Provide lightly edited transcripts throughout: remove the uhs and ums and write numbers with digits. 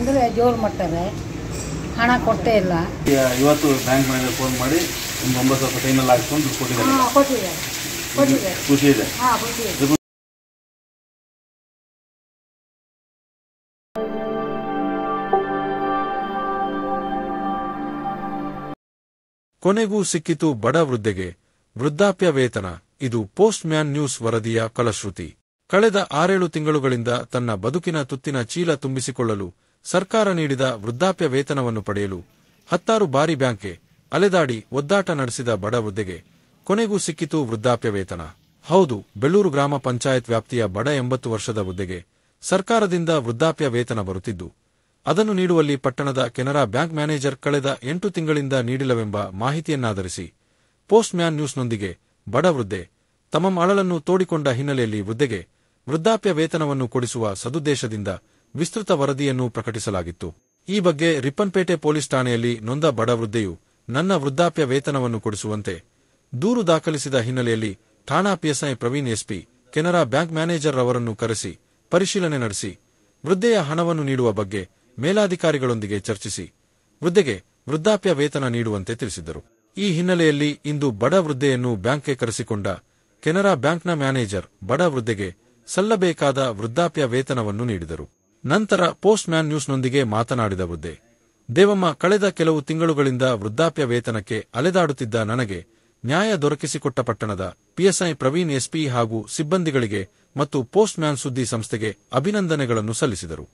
ಅಂದರೆ ಜೋರು ಮಾಡ್ತಾರೆ, ಹಣ ಕೊಟ್ಟೇ ಇಲ್ಲ. ಇವತ್ತು ಬ್ಯಾಂಕ್ ಮ್ಯಾನೇಜರ್ ಫೋನ್ ಮಾಡಿ ಒಂದು 9,000 ಕೈನಲ್ಲಿ ಹಾಕ್ಕೊಂಡು ದುಡ್ಡು ಕೊಟ್ಟಿದ್ದಾರೆ. ಖುಷಿ ಇದೆ. ಕೊನೆಗೂ ಸಿಕ್ಕಿತು ಬಡ ವೃದ್ಧೆಗೆ ವೃದ್ಧಾಪ್ಯ ವೇತನ. ಇದು ಪೋಸ್ಟ್ ಮ್ಯಾನ್ ನ್ಯೂಸ್ ವರದಿಯ ಫಲಶ್ರುತಿ. ಕಳೆದ 6-7 ತಿಂಗಳುಗಳಿಂದ ತನ್ನ ಬದುಕಿನ ತುತ್ತಿನ ಚೀಲ ತುಂಬಿಸಿಕೊಳ್ಳಲು ಸರ್ಕಾರ ನೀಡಿದ ವೃದ್ಧಾಪ್ಯ ವೇತನವನ್ನು ಪಡೆಯಲು 10 ಬಾರಿ ಬ್ಯಾಂಕ್ಗೆ ಅಲೆದಾಡಿ ಒದ್ದಾಟ ನಡೆಸಿದ ಬಡ ವೃದ್ಧೆಗೆ ಕೊನೆಗೂ ಸಿಕ್ಕಿತು ವೃದ್ಧಾಪ್ಯ ವೇತನ. ಹೌದು, ಬೆಳ್ಳೂರು ಗ್ರಾಮ ಪಂಚಾಯತ್ ವ್ಯಾಪ್ತಿಯ ಬಡ 80 ವರ್ಷದ ವೃದ್ಧೆಗೆ ಸರ್ಕಾರದಿಂದ ವೃದ್ಧಾಪ್ಯ ವೇತನ ಬರುತ್ತಿದ್ದು, ಅದನ್ನು ನೀಡುವಲ್ಲಿ ಪಟ್ಟಣದ ಕೆನರಾ ಬ್ಯಾಂಕ್ ಮ್ಯಾನೇಜರ್ ಕಳೆದ 8 ತಿಂಗಳಿಂದ ನೀಡಿಲ್ಲವೆಂಬ ಮಾಹಿತಿಯನ್ನಾಧರಿಸಿ ಪೋಸ್ಟ್ ಮ್ಯಾನ್ ನ್ಯೂಸ್ನೊಂದಿಗೆ ಬಡ ವೃದ್ಧೆ ತಮ್ಮ ಅಳಲನ್ನು ತೋಡಿಕೊಂಡ ಹಿನ್ನೆಲೆಯಲ್ಲಿ ವೃದ್ಧೆಗೆ ವೃದ್ಧಾಪ್ಯ ವೇತನವನ್ನು ಕೊಡಿಸುವ ಸದುದ್ದೇಶದಿಂದ ವಿಸ್ತೃತ ವರದಿಯನ್ನು ಪ್ರಕಟಿಸಲಾಗಿತ್ತು. ಈ ಬಗ್ಗೆ ರಿಪ್ಪನ್ಪೇಟೆ ಪೊಲೀಸ್ ಠಾಣೆಯಲ್ಲಿ ನೊಂದ ಬಡ ವೃದ್ಧೆಯು ನನ್ನ ವೃದ್ಧಾಪ್ಯ ವೇತನವನ್ನು ಕೊಡಿಸುವಂತೆ ದೂರು ದಾಖಲಿಸಿದ ಹಿನ್ನೆಲೆಯಲ್ಲಿ ಠಾಣಾ PSI Praveen SP Canara bank manager ಅವರನ್ನು ಕರೆಸಿ ಪರಿಶೀಲನೆ ನಡೆಸಿ ವೃದ್ಧೆಯ ಹಣವನ್ನು ನೀಡುವ ಬಗ್ಗೆ ಮೇಲಾಧಿಕಾರಿಗಳೊಂದಿಗೆ ಚರ್ಚಿಸಿ ವೃದ್ಧೆಗೆ ವೃದ್ಧಾಪ್ಯ ವೇತನ ನೀಡುವಂತೆ ತಿಳಿಸಿದ್ದರು. ಈ ಹಿನ್ನೆಲೆಯಲ್ಲಿ ಇಂದು ಬಡ ವೃದ್ಧೆಯನ್ನು ಬ್ಯಾಂಕ್ಗೆ ಕರೆಸಿಕೊಂಡ ಕೆನರಾ ಬ್ಯಾಂಕ್ನ ಮ್ಯಾನೇಜರ್ ಬಡ ವೃದ್ಧೆಗೆ ಸಲ್ಲಬೇಕಾದ ವೃದ್ಧಾಪ್ಯ ವೇತನವನ್ನು ನೀಡಿದರು. ನಂತರ ಪೋಸ್ಟ್ ಮ್ಯಾನ್ ನ್ಯೂಸ್ನೊಂದಿಗೆ ಮಾತನಾಡಿದ ವೃದ್ಧೆ, ದೇವಮ್ಮ, ಕಳೆದ ಕೆಲವು ತಿಂಗಳುಗಳಿಂದ ವೃದ್ಧಾಪ್ಯ ವೇತನಕ್ಕೆ ಅಲೆದಾಡುತ್ತಿದ್ದ ನನಗೆ ನ್ಯಾಯ ದೊರಕಿಸಿಕೊಟ್ಟ ಪಟ್ಟಣದ ಪಿಎಸ್ಐ ಪ್ರವೀಣ್ ಎಸ್ಪಿ ಹಾಗೂ ಸಿಬ್ಬಂದಿಗಳಿಗೆ ಮತ್ತು ಪೋಸ್ಟ್ ಮ್ಯಾನ್ ಸುದ್ದಿ ಸಂಸ್ಥೆಗೆ ಅಭಿನಂದನೆಗಳನ್ನು ಸಲ್ಲಿಸಿದರು.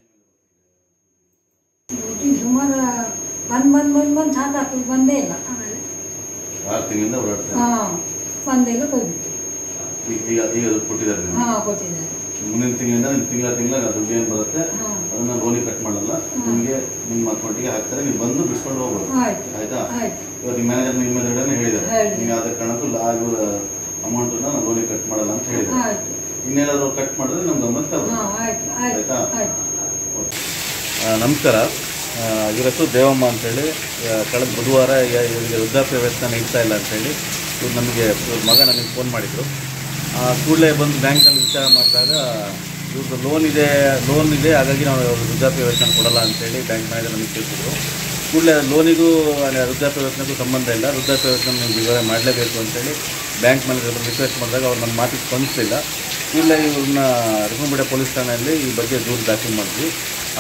ಮುಂದಿನ ತಿಂಗಳಿಂದ ತಿಂಗಳ ದುಡ್ಡು ಏನು ಬರುತ್ತೆ ಅದನ್ನ ಲೋನಿಗೆ ಕಟ್ ಮಾಡಲ್ಲ, ನಿಮಗೆ ನಿಮ್ಮ ಅಕೌಂಟಿಗೆ ಹಾಕ್ತಾರೆ, ನೀವು ಬಂದು ಬಿಡಿಸ್ಕೊಂಡು ಹೋಗ್ಬೋದು. ಆಯ್ತಾ? ಇವಾಗ ನಿಮ್ಮ ಮ್ಯಾನೇಜರ್ ನಿಮ್ಮ ಎದುರುಗಡೆ ಹೇಳಿದ್ದಾರೆ, ನೀವು ಯಾವುದೇ ಕಾರಣಕ್ಕೂ ಅಮೌಂಟನ್ನ ನಾವು ಲೋನಿಗೆ ಕಟ್ ಮಾಡಲ್ಲ ಅಂತ ಹೇಳಿದ್ದಾರೆ. ಇನ್ನೇನಾದ್ರು ಕಟ್ ಮಾಡಿದ್ರೆ ನಮ್ಗೆ ಗಮನ ತಗೋದು. ಆಯ್ತಾ? ನಮಸ್ಕಾರ. ಇವರ ಹೆಸರು ದೇವಮ್ಮ ಅಂತೇಳಿ. ಕಳೆದ ಬುಧವಾರ ಇವರಿಗೆ ವೃದ್ಧಾಪ್ಯ ವೇತನ ನೀಡ್ತಾ ಇಲ್ಲ ಅಂತೇಳಿ ಇವ್ರು ನಮಗೆ ಮಗ ನನಗೆ ಫೋನ್ ಮಾಡಿದರು. ಕೂಡಲೇ ಬಂದು ಬ್ಯಾಂಕ್ನಲ್ಲಿ ವಿಚಾರ ಮಾಡಿದಾಗ ಇವ್ರದ್ದು ಲೋನ್ ಇದೆ, ಹಾಗಾಗಿ ನಾವು ವೃದ್ಧಾಪ್ಯ ವೇತನ ಕೊಡಲ್ಲ ಅಂತೇಳಿ ಬ್ಯಾಂಕ್ ಮ್ಯಾನೇಜರ್ ನಮಗೆ ತಿಳಿಸಿದ್ರು. ಕೂಡಲೇ ಲೋನಿಗೂ ವೃದ್ಧಾಪ್ಯ ವೇತನಕ್ಕೂ ಸಂಬಂಧ ಇಲ್ಲ, ವೃದ್ಧಾಪ್ಯ ವೇತನ ನೀವು ಬಿಡುಗಡೆ ಮಾಡಲೇಬೇಕು ಅಂತೇಳಿ ಬ್ಯಾಂಕ್ ಮ್ಯಾನೇಜರ್ ರಿಕ್ವೆಸ್ಟ್ ಮಾಡಿದಾಗ ಅವ್ರು ನಮ್ಮ ಮಾತಿಗೆ ಸ್ಪಂದಿಸಲಿಲ್ಲ. ಕೂಡಲೇ ಇವ್ರನ್ನ ರಿಪ್ಪನ್ಪೇಟೆ ಪೊಲೀಸ್ ಠಾಣೆಯಲ್ಲಿ ಈ ಬಗ್ಗೆ ದೂರು ದಾಖಲು ಮಾಡಿದ್ವಿ.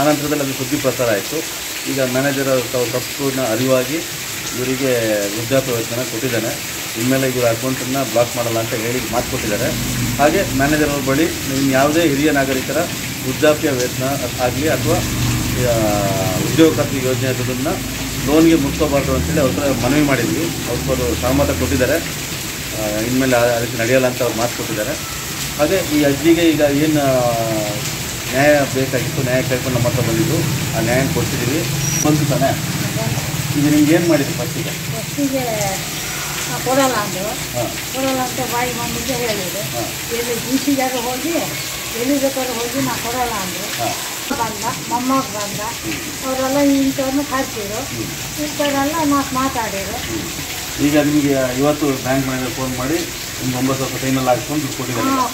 ಆನಂತರದಲ್ಲಿ ಅದು ಸುದ್ದಿ ಪ್ರಸಾರ ಆಯಿತು. ಈಗ ಮ್ಯಾನೇಜರ್ ತಪ್ಪನ್ನ ಅರಿವಾಗಿ ಇವರಿಗೆ ವೃದ್ಧಾಪ್ಯ ವೇತನ ಕೊಟ್ಟಿದ್ದಾನೆ. ಇನ್ಮೇಲೆ ಇವರ ಅಕೌಂಟನ್ನು ಬ್ಲಾಕ್ ಮಾಡಲ್ಲ ಅಂತ ಹೇಳಿ ಮಾತು ಕೊಟ್ಟಿದ್ದಾರೆ. ಹಾಗೆ ಮ್ಯಾನೇಜರ್ ಅವ್ರ ಬಳಿ ಇನ್ನು ಯಾವುದೇ ಹಿರಿಯ ನಾಗರಿಕರ ವೃದ್ಧಾಪ್ಯ ವೇತನ ಆಗಲಿ ಅಥವಾ ಉದ್ಯೋಗ ಖಾತ್ರಿ ಯೋಜನೆ ದುಡ್ಡನ್ನು ಲೋನ್ಗೆ ಮುಟ್ಕೋಬಾರ್ದು ಅಂತೇಳಿ ಅವ್ರ ಹತ್ರ ಮನವಿ ಮಾಡಿದ್ವಿ. ಅವರು ಸಹಮತ ಕೊಟ್ಟಿದ್ದಾರೆ. ಇನ್ಮೇಲೆ ಅದಕ್ಕೆ ನಡೆಯಲ್ಲ ಅಂತ ಅವ್ರು ಮಾತು ಕೊಟ್ಟಿದ್ದಾರೆ. ಹಾಗೆ ಈ ಅಜ್ಜಿಗೆ ಈಗ ಏನು ನ್ಯಾಯ ಬೇಕಾಗಿತ್ತು, ನ್ಯಾಯ ಕೇಳ್ಕೊಂಡು ನಮ್ಮ ಹತ್ರ ಬಂದಿದ್ದು, ಆ ನ್ಯಾಯ ಕೊಡ್ತಿದ್ದೀವಿ. ಬಂದು ತಾನೆ ಈಗ ನಿಮ್ಗೆ ಏನು ಮಾಡಿದ್ವಿ ಫಸ್ಟಿಗೆ ಕೊಡಲ್ಲ ಅಂದರು. ಕೊಡಲ್ಲ ಅಂತ ಬಾಯಿ ಬಂದಿದ್ದೆ ಹೇಳಿದ್ರು. ಎಲ್ಲಿ ಬೀಚಿಗಾಗ ಹೋಗಿ ಎಲ್ಲಿ ಬೇಕಾದ್ರೂ ಹೋಗಿ ನಾ ಕೊಡಲ್ಲ ಅಂದರು. ಬಂದ ಮೊಮ್ಮಗ ಬಂದ, ಅವರೆಲ್ಲ ಇಂಥವ್ರನ್ನ ಕರ್ಸಿದ್ರು. ಇಂಥವರೆಲ್ಲ ಮಾತಾಡಿದ್ರು. ಈಗ ನಿಮಗೆ ಇವತ್ತು ಬ್ಯಾಂಕ್ ಮ್ಯಾನೇಜರ್ ಫೋನ್ ಮಾಡಿ ನಿಮ್ಗೆ 9,000 ಕೈನಲ್ಲಿ ಹಾಕ್ಕೊಂಡು ದುಡ್ಡು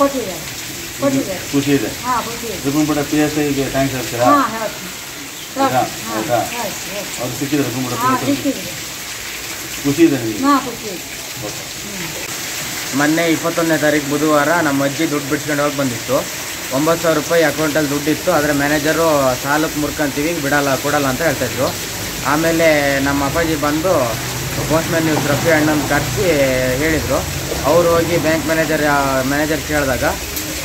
ಕೊಟ್ಟಿದ್ದಾರೆ. ಖುಷಿ ಇದೆ. ರಿಪ್ಪನ್ಪೇಟೆ PSIಗೆ ಥ್ಯಾಂಕ್ಸ್ ಹೇಳ್ತೀರಾ? ಆಯ್ತಾ? ಅವ್ರು ಸಿಕ್ಕಿದ್ರೆ ರಿಪ್ಪನ್ಪೇಟೆ ಖುಷಿ ಇದೆ ನಿಮಗೆ? ಮೊನ್ನೆ 21ನೇ ತಾರೀಕು ಬುಧವಾರ ನಮ್ಮ ಅಜ್ಜಿ ದುಡ್ಡು ಬಿಡ್ಸ್ಕೊಂಡು ಹೋಗಿ ಬಂದಿತ್ತು. 9,000 ರೂಪಾಯಿ ಅಕೌಂಟಲ್ಲಿ ದುಡ್ಡಿತ್ತು. ಆದರೆ ಮ್ಯಾನೇಜರು ಸಾಲಕ್ಕೆ ಮುರ್ಕೊಂತೀವಿ, ಕೊಡಲ್ಲ ಅಂತ ಹೇಳ್ತಾಯಿದ್ರು. ಆಮೇಲೆ ನಮ್ಮ ಅಪ್ಪಾಜಿ ಬಂದು ಪೋಸ್ಟ್ ಮ್ಯಾನ್ ನ್ಯೂಸ್ ರಫಿ ಅಣ್ಣನ ಕರೆಸಿ ಹೇಳಿದರು. ಅವರು ಹೋಗಿ ಬ್ಯಾಂಕ್ ಮ್ಯಾನೇಜರ್ ಕೇಳಿದಾಗ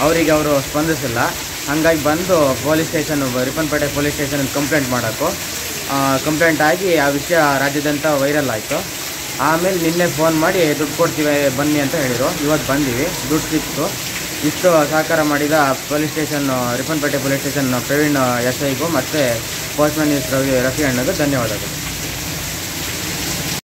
ಅವರಿಗೆ ಅವರು ಸ್ಪಂದಿಸಿಲ್ಲ. ಹಾಗಾಗಿ ಬಂದು ಪೊಲೀಸ್ ಸ್ಟೇಷನ್ ರಿಪ್ಪನ್ಪೇಟೆ ಪೊಲೀಸ್ ಸ್ಟೇಷನಲ್ಲಿ ಕಂಪ್ಲೇಂಟ್ ಆಗಿ ಆ ವಿಷಯ ರಾಜ್ಯಾದ್ಯಂತ ವೈರಲ್ ಆಯಿತು. ಆಮೇಲೆ ನಿನ್ನೆ ಫೋನ್ ಮಾಡಿ ದುಡ್ಡು ಕೊಡ್ತೀವಿ ಬನ್ನಿ ಅಂತ ಹೇಳಿದರು. ಇವತ್ತು ಬಂದೀವಿ, ದುಡ್ಡು ಸಿಕ್ತು. ಇಷ್ಟು ಸಹಕಾರ ಮಾಡಿದ ರಿಪ್ಪನ್ಪೇಟೆ ಪೊಲೀಸ್ ಸ್ಟೇಷನ್ ಪ್ರವೀಣ್ SIಗೂ ಮತ್ತು ಪೋಸ್ಟ್ ಮ್ಯಾನ್ ನ್ಯೂಸ್ ರಫಿ ಅಣ್ಣಗೂ ಧನ್ಯವಾದಗಳು.